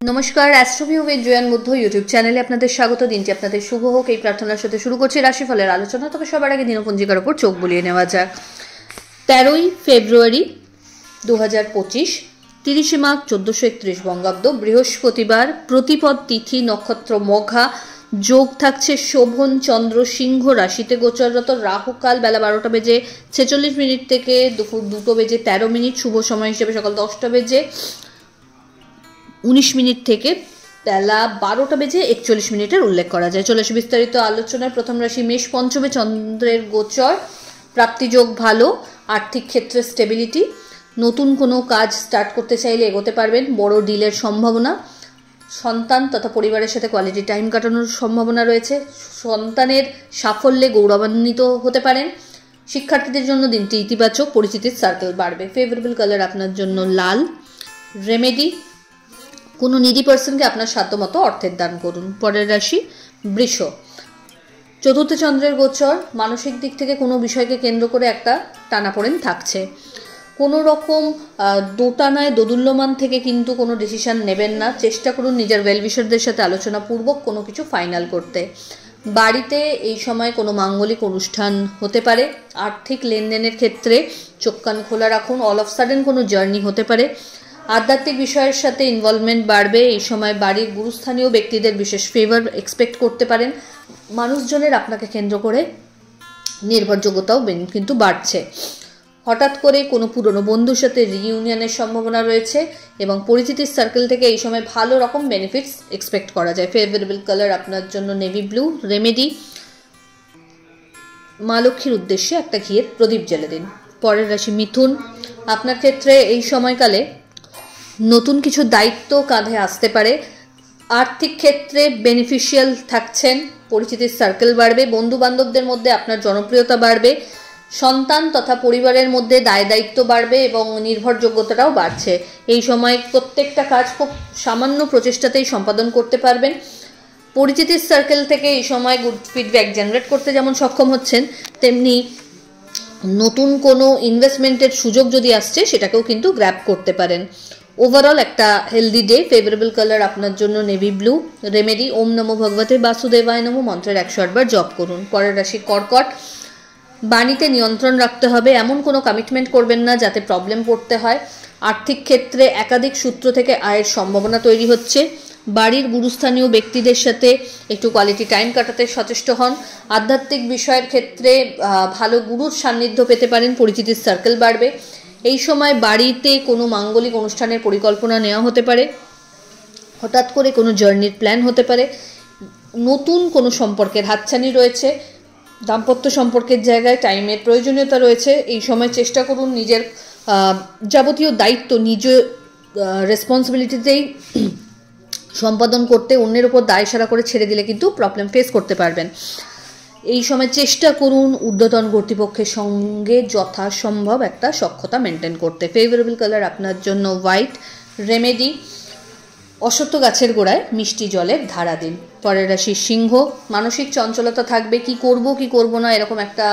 নমস্কার, অ্যাস্ট্রোভিউ with জয়ান Buddha YouTube চ্যানেলে আপনাদের স্বাগত। দিনটি আপনাদের শুভ হোক এই প্রার্থনার সাথে শুরু করছি রাশিফলের আলোচনা। তবে সবার আগে দিনপঞ্জিকার উপর চোখ বুলিয়ে নেওয়া যাক। 13ই ফেব্রুয়ারি 2025, 30 মাঘ 1431 বঙ্গাব্দ, বৃহস্পতিবার, প্রতিপদ তিথি, নক্ষত্র মঘা, যোগ থাকছে শোভন, চন্দ্র সিংহ রাশিতে গোচররত, রাহুকাল বেলা 12টা বেজে 46 মিনিট থেকে দুপুর 2টো বেজে 13 মিনিট, শুভ সময় হিসেবে সকাল 10টা বেজে 19 মিনিট থেকে বেলা 12টা বেজে 41 মিনিটের উল্লেখ করা যায়। চলে আসে বিস্তারিত আলোচনায়। প্রথম রাশি মেষ, পঞ্চমে চন্দ্রের গোচর, প্রাপ্তিযোগ ভালো, আর্থিক ক্ষেত্রে স্টেবিলিটি, নতুন কোনো কাজ স্টার্ট করতে চাইলে এগোতে পারবেন, বড় ডিলের সম্ভাবনা, সন্তান তথা পরিবারের সাথে কোয়ালিটি টাইম কাটানোর সম্ভাবনা রয়েছে, সন্তানের সাফল্যে গৌরবান্বিত হতে পারেন। শিক্ষার্থীদের জন্য দিনটি ইতিবাচক, পরিচিতির সার্কেল বাড়বে। ফেভারেবল কালার আপনার জন্য লাল। রেমেডি, কোনো নিডি পার্সনকে আপনার সাধ্যমতো অর্থের দান করুন। পরের রাশি বৃষ, চতুর্থ চন্দ্রের গোচর, মানসিক দিক থেকে কোনো বিষয়কে কেন্দ্র করে একটা টানাপোড়েন থাকছে। কোনো রকম দোটানায় দোদুল্যমান থেকে কিন্তু কোনো ডিসিশন নেবেন না, চেষ্টা করুন নিজের ওয়েলউইশারদের সাথে আলোচনা পূর্বক কোনো কিছু ফাইনাল করতে। বাড়িতে এই সময় কোনো মাঙ্গলিক অনুষ্ঠান হতে পারে। আর্থিক লেনদেনের ক্ষেত্রে চোখ কান খোলা রাখুন, অল অফ সাডেন কোনো জার্নি হতে পারে। আধ্যাত্মিক বিষয়ের সাথে ইনভলভমেন্ট বাড়বে। এই সময় বাড়ির গুরুস্থানীয় ব্যক্তিদের বিশেষ ফেভার এক্সপেক্ট করতে পারেন। মানুষজনের আপনাকে কেন্দ্র করে নির্ভরযোগ্যতাও কিন্তু বাড়ছে। হঠাৎ করে কোনো পুরনো বন্ধুর সাথে রিইউনিয়নের সম্ভাবনা রয়েছে এবং পরিচিতির সার্কেল থেকে এই সময় ভালো রকম বেনিফিটস এক্সপেক্ট করা যায়। ফেভারেবল কালার আপনার জন্য নেভি ব্লু। রেমেডি, মা লক্ষ্মীর উদ্দেশ্যে একটা ঘিয়ের প্রদীপ জ্বেলে দিন। পরের রাশি মিথুন, আপনার ক্ষেত্রে এই সময়কালে নতুন কিছু দায়িত্ব কাঁধে আসতে পারে। আর্থিক ক্ষেত্রে বেনিফিশিয়াল থাকছেন, পরিচিতির সার্কেল বাড়বে, বন্ধু বান্ধবদের মধ্যে আপনার জনপ্রিয়তা বাড়বে, সন্তান তথা পরিবারের মধ্যে দায় দায়িত্ব বাড়বে এবং নির্ভরযোগ্যতাটাও বাড়ছে। এই সময় প্রত্যেকটা কাজ খুব সামান্য প্রচেষ্টাতেই সম্পাদন করতে পারবেন। পরিচিতির সার্কেল থেকে এই সময় গুড ফিডব্যাক জেনারেট করতে যেমন সক্ষম হচ্ছেন, তেমনি নতুন কোনো ইনভেস্টমেন্টের সুযোগ যদি আসছে সেটাকেও কিন্তু গ্র্যাব করতে পারেন। ওভারঅল একটা হেলদি ডে। ফেভারেবল কালার আপনার জন্য নেভি ব্লু। রেমেডি, ওম নমো ভগবতে বাসুদেবায় নমো মন্ত্রের 108 বার জপ করুন। পরের রাশি কর্কট, বাণীতে নিয়ন্ত্রণ রাখতে হবে, এমন কোনো কমিটমেন্ট করবেন না যাতে প্রবলেম পড়তে হয়। আর্থিক ক্ষেত্রে একাধিক সূত্র থেকে আয়ের সম্ভাবনা তৈরি হচ্ছে। বাড়ির গুরুস্থানীয় ব্যক্তিদের সাথে একটু কোয়ালিটি টাইম কাটাতে সচেষ্ট হন। আধ্যাত্মিক বিষয়ের ক্ষেত্রে ভালো গুরুর সান্নিধ্য পেতে পারেন, পরিচিতির সার্কেল বাড়বে। এই সময় বাড়িতে কোনো মাঙ্গলিক অনুষ্ঠানের পরিকল্পনা নেওয়া হতে পারে, হঠাৎ করে কোনো জার্নির প্ল্যান হতে পারে, নতুন কোনো সম্পর্কের হাতছানি রয়েছে। দাম্পত্য সম্পর্কের জায়গায় টাইমের প্রয়োজনীয়তা রয়েছে। এই সময় চেষ্টা করুন নিজের যাবতীয় দায়িত্ব নিজ রেসপন্সিবিলিটিতেই সম্পাদন করতে। অন্যের ওপর দায় সারা করে ছেড়ে দিলে কিন্তু প্রবলেম ফেস করতে পারবেন। এই সময় চেষ্টা করুন ঊর্ধ্বতন কর্তৃপক্ষের সঙ্গে যথাসম্ভব একটা সখ্যতা মেনটেন করতে। ফেভারেবল কালার আপনার জন্য হোয়াইট। রেমেডি, অশ্বত্থ গাছের গোড়ায় মিষ্টি জলের ধারা দিন। পরের রাশি সিংহ, মানসিক চঞ্চলতা থাকবে, কি করব না এরকম একটা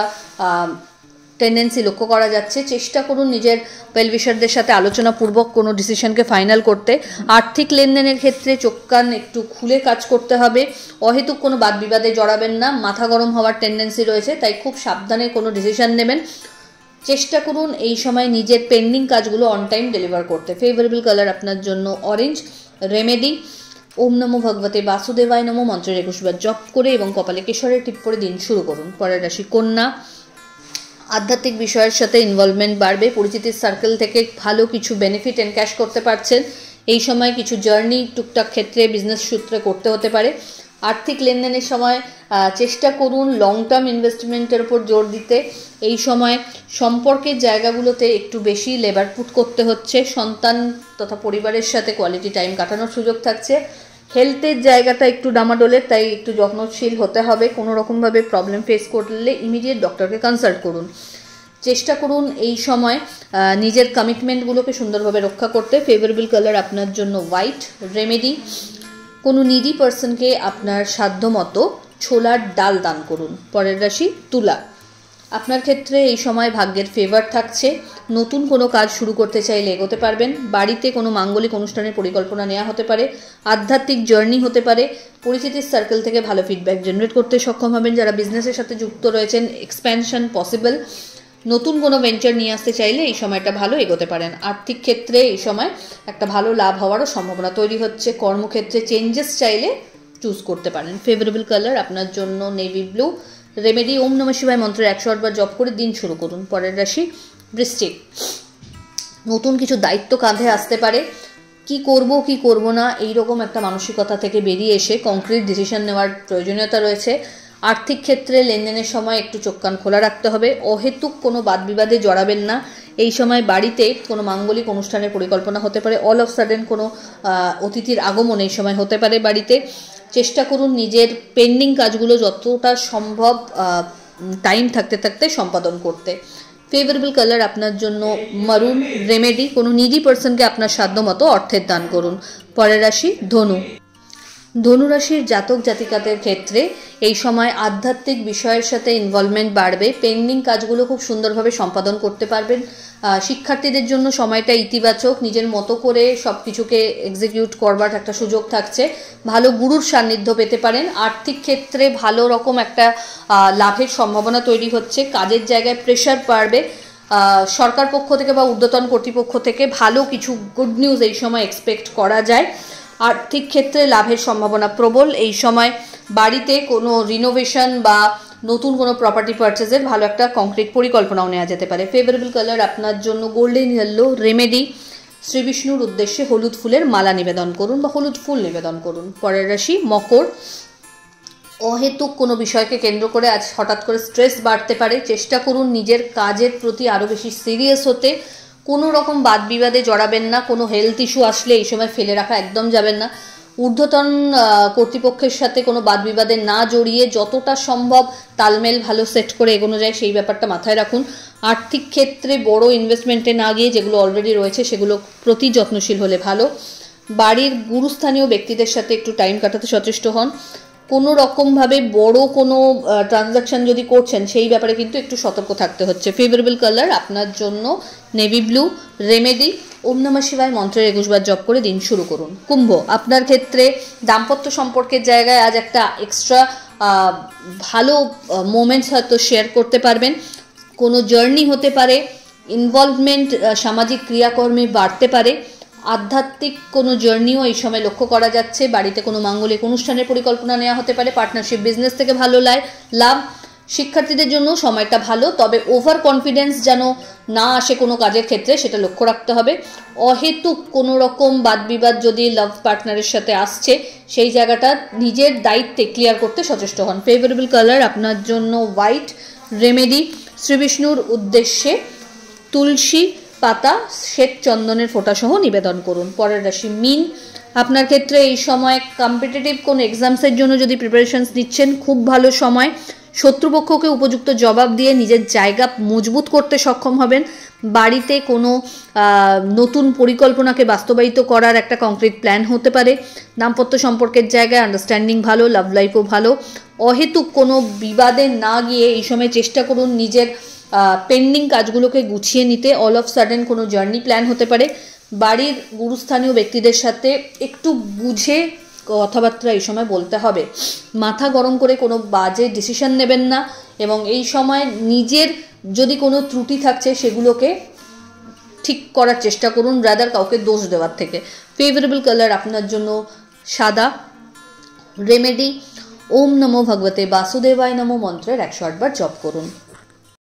টেন্ডেন্সি লক্ষ্য করা যাচ্ছে। চেষ্টা করুন নিজের ওয়েলউইশারদের সাথে আলোচনা পূর্বক কোনো ডিসিশনকে ফাইনাল করতে। আর্থিক লেনদেনের ক্ষেত্রে চোখ কান একটু খুলে কাজ করতে হবে। অহেতুক কোনো বাদ বিবাদে জড়াবেন না, মাথা গরম হওয়ার টেন্ডেন্সি রয়েছে, তাই খুব সাবধানে কোনো ডিসিশন নেবেন। চেষ্টা করুন এই সময় নিজের পেন্ডিং কাজগুলো অন টাইম ডেলিভার করতে। ফেভারেবল কালার আপনার জন্য অরেঞ্জ। রেমেডি, ওম নমো ভগবতে বাসুদেবায় নমো মন্ত্রের 21 বার জপ করে এবং কপালে কেশরের টিপ পরে দিন শুরু করুন। পরের রাশি কন্যা, আধ্যাত্মিক বিষয়ের সাথে ইনভলভমেন্ট বাড়বে, পরিচিতির সার্কেল থেকে ভালো কিছু বেনিফিট এনক্যাশ করতে পারছেন। এই সময় কিছু জার্নি টুকটাক ক্ষেত্রে বিজনেস সূত্রে করতে হতে পারে। আর্থিক লেনদেনের সময় চেষ্টা করুন লং টার্ম ইনভেস্টমেন্টের উপর জোর দিতে। এই সময় সম্পর্কের জায়গাগুলোতে একটু বেশি লেবার পুট করতে হচ্ছে। সন্তান তথা পরিবারের সাথে কোয়ালিটি টাইম কাটানোর সুযোগ থাকছে। হেলথের জায়গাটা একটু ডামাডোলের, তাই একটু যত্নশীল হতে হবে। কোনো রকমভাবে প্রবলেম ফেস করলে ইমিডিয়েট ডক্টরকে কনসাল্ট করুন। চেষ্টা করুন এই সময় নিজের কমিটমেন্টগুলোকে সুন্দরভাবে রক্ষা করতে। ফেভারেবল কালার আপনার জন্য হোয়াইট। রেমেডি, কোনো নিডি পার্সনকে আপনার সাধ্যমতো ছোলার ডাল দান করুন। পরের রাশি তুলা, আপনার ক্ষেত্রে এই সময় ভাগ্যের ফেভার থাকছে, নতুন কোনো কাজ শুরু করতে চাইলে এগোতে পারবেন। বাড়িতে কোনো মাঙ্গলিক অনুষ্ঠানের পরিকল্পনা নেওয়া হতে পারে, আধ্যাত্মিক জার্নি হতে পারে, পরিচিতির সার্কেল থেকে ভালো ফিডব্যাক জেনারেট করতে সক্ষম হবেন। যারা বিজনেসের সাথে যুক্ত রয়েছেন, এক্সপ্যানশন পসিবল। নতুন কোনো ভেঞ্চার নিয়ে আসতে চাইলে এই সময়টা ভালো এগোতে পারেন। আর্থিক ক্ষেত্রে এই সময় একটা ভালো লাভ হওয়ারও সম্ভাবনা তৈরি হচ্ছে। কর্মক্ষেত্রে চেঞ্জেস চাইলে চুজ করতে পারেন। ফেভারেবল কালার আপনার জন্য নেভি ব্লু। রেমেডি ওম নমঃ শিবায় মন্ত্রের 108 বার জপ করে দিন শুরু করুন। পরের রাশি বৃশ্চিক। নতুন কিছু দায়িত্ব কাঁধে আসতে পারে, কি করব কি করব না এইরকম একটা মানসিকতা থেকে বেরিয়ে এসে কংক্রিট ডিসিশন নেওয়ার প্রয়োজনীয়তা রয়েছে। আর্থিক ক্ষেত্রে লেনদেনের সময় একটু চোখ কান খোলা রাখতে হবে। অহেতুক কোনো বাদবিবাদে জড়াবেন না। এই সময় বাড়িতে কোনো মাঙ্গলিক অনুষ্ঠানের পরিকল্পনা হতে পারে। অল অফ সাডেন কোনো অতিথির আগমন এই সময় হতে পারে বাড়িতে। চেষ্টা করুন নিজের পেন্ডিং কাজগুলো যতটা সম্ভব টাইম থাকতে থাকতে সম্পাদন করতে। ফেভারেবল কালার আপনার জন্য মারুন। রেমেডি কোনো নিডি পার্সনকে আপনার সাধ্যমতো অর্থের দান করুন। পরের রাশি ধনু। ধনুরাশির জাতক জাতিকাদের ক্ষেত্রে এই সময় আধ্যাত্মিক বিষয়ের সাথে ইনভলভমেন্ট বাড়বে। পেন্ডিং কাজগুলো খুব সুন্দরভাবে সম্পাদন করতে পারবেন। শিক্ষার্থীদের জন্য সময়টা ইতিবাচক। নিজের মতো করে সব কিছুকে এক্সিকিউট করবার একটা সুযোগ থাকছে। ভালো গুরুর সান্নিধ্য পেতে পারেন। আর্থিক ক্ষেত্রে ভালো রকম একটা লাভের সম্ভাবনা তৈরি হচ্ছে। কাজের জায়গায় প্রেশার বাড়বে। সরকার পক্ষ থেকে বা ঊর্ধ্বতন কর্তৃপক্ষ থেকে ভালো কিছু গুড নিউজ এই সময় এক্সপেক্ট করা যায়। আর্থিক ক্ষেত্রে লাভের সম্ভাবনা প্রবল। এই সময় বাড়িতে কোনো রিনোভেশন বা নতুন কোনো প্রপার্টি পারচেজের ভালো একটা কংক্রিট পরিকল্পনাও নেওয়া যেতে পারে। ফেভারেবল কালার আপনার জন্য গোল্ডেন ইয়েলো। রেমেডি শ্রী বিষ্ণুর উদ্দেশ্যে হলুদ ফুলের মালা নিবেদন করুন বা হলুদ ফুল নিবেদন করুন। পরের রাশি মকর। অহেতুক কোনো বিষয়কে কেন্দ্র করে আজ হঠাৎ করে স্ট্রেস বাড়তে পারে। চেষ্টা করুন নিজের কাজের প্রতি আরও বেশি সিরিয়াস হতে। কোনো রকম বাদ বিবাদে জড়াবেন না। কোনো হেলথ ইস্যু আসলে এই সময় ফেলে রাখা একদম যাবেন না। ঊর্ধ্বতন কর্তৃপক্ষের সাথে কোনো বাদ বিবাদে না জড়িয়ে যতটা সম্ভব তালমেল ভালো সেট করে এগোনো যায় সেই ব্যাপারটা মাথায় রাখুন। আর্থিক ক্ষেত্রে বড় ইনভেস্টমেন্টে না গিয়ে যেগুলো অলরেডি রয়েছে সেগুলো প্রতি যত্নশীল হলে ভালো। বাড়ির গুরুস্থানীয় ব্যক্তিদের সাথে একটু টাইম কাটাতে সচেষ্ট হন। কোনো রকমভাবে বড় কোনো ট্রানজাকশন যদি করছেন সেই ব্যাপারে কিন্তু একটু সতর্ক থাকতে হচ্ছে। ফেভারেবল কালার আপনার জন্য নেভি ব্লু। রেমেডি ওম নমঃ শিবায় মন্ত্রের 21 বার জপ করে দিন শুরু করুন। কুম্ভ আপনার ক্ষেত্রে দাম্পত্য সম্পর্কের জায়গায় আজ একটা এক্সট্রা ভালো মোমেন্টস হয়তো শেয়ার করতে পারবেন। কোনো জার্নি হতে পারে। ইনভলভমেন্ট সামাজিক ক্রিয়াকর্মে বাড়তে পারে। আধ্যাত্মিক কোনো জার্নিও এই সময় লক্ষ্য করা যাচ্ছে। বাড়িতে কোনো মাঙ্গলিক অনুষ্ঠানের পরিকল্পনা নেওয়া হতে পারে। পার্টনারশিপ বিজনেস থেকে ভালো লাভ। শিক্ষার্থীদের জন্য সময়টা ভালো, তবে ওভার কনফিডেন্স যেন না আসে কোনো কাজের ক্ষেত্রে সেটা লক্ষ্য রাখতে হবে। অহেতুক কোনো রকম বাদবিবাদ যদি লাভ পার্টনারের সাথে আসছে সেই জায়গাটা নিজের দায়িত্বে ক্লিয়ার করতে সচেষ্ট হন। ফেভারেবল কালার আপনার জন্য হোয়াইট। রেমেডি শ্রী বিষ্ণুর উদ্দেশ্যে তুলসী পাতা শ্বেত চন্দনের ফোঁটা সহ নিবেদন করুন। পরের রাশি মীন। আপনার ক্ষেত্রে এই সময় কম্পিটিটিভ কোনো এক্সামসের জন্য যদি প্রিপারেশনস নিচ্ছেন খুব ভালো সময়। শত্রুপক্ষকে উপযুক্ত জবাব দিয়ে নিজের জায়গা মজবুত করতে সক্ষম হবেন। বাড়িতে কোনো নতুন পরিকল্পনাকে বাস্তবায়িত করার একটা কংক্রিট প্ল্যান হতে পারে। দাম্পত্য সম্পর্কের জায়গায় আন্ডারস্ট্যান্ডিং ভালো, লাভ লাইফও ভালো। অহেতুক কোনো বিবাদে না গিয়ে এই সময় চেষ্টা করুন নিজের পেন্ডিং কাজগুলোকে গুছিয়ে নিতে। অল অফ সাডেন কোনো জার্নি প্ল্যান হতে পারে। বাড়ির গুরুস্থানীয় ব্যক্তিদের সাথে একটু বুঝে কথাবার্তা এই সময় বলতে হবে। মাথা গরম করে কোনো বাজে ডিসিশন নেবেন না এবং এই সময় নিজের যদি কোনো ত্রুটি থাকছে সেগুলোকে ঠিক করার চেষ্টা করুন রাদার কাউকে দোষ দেওয়ার থেকে। ফেভারেবল কালার আপনার জন্য সাদা। রেমেডি ওম নমো ভগবতে বাসুদেবায় নমো মন্ত্রের 108 বার জপ করুন।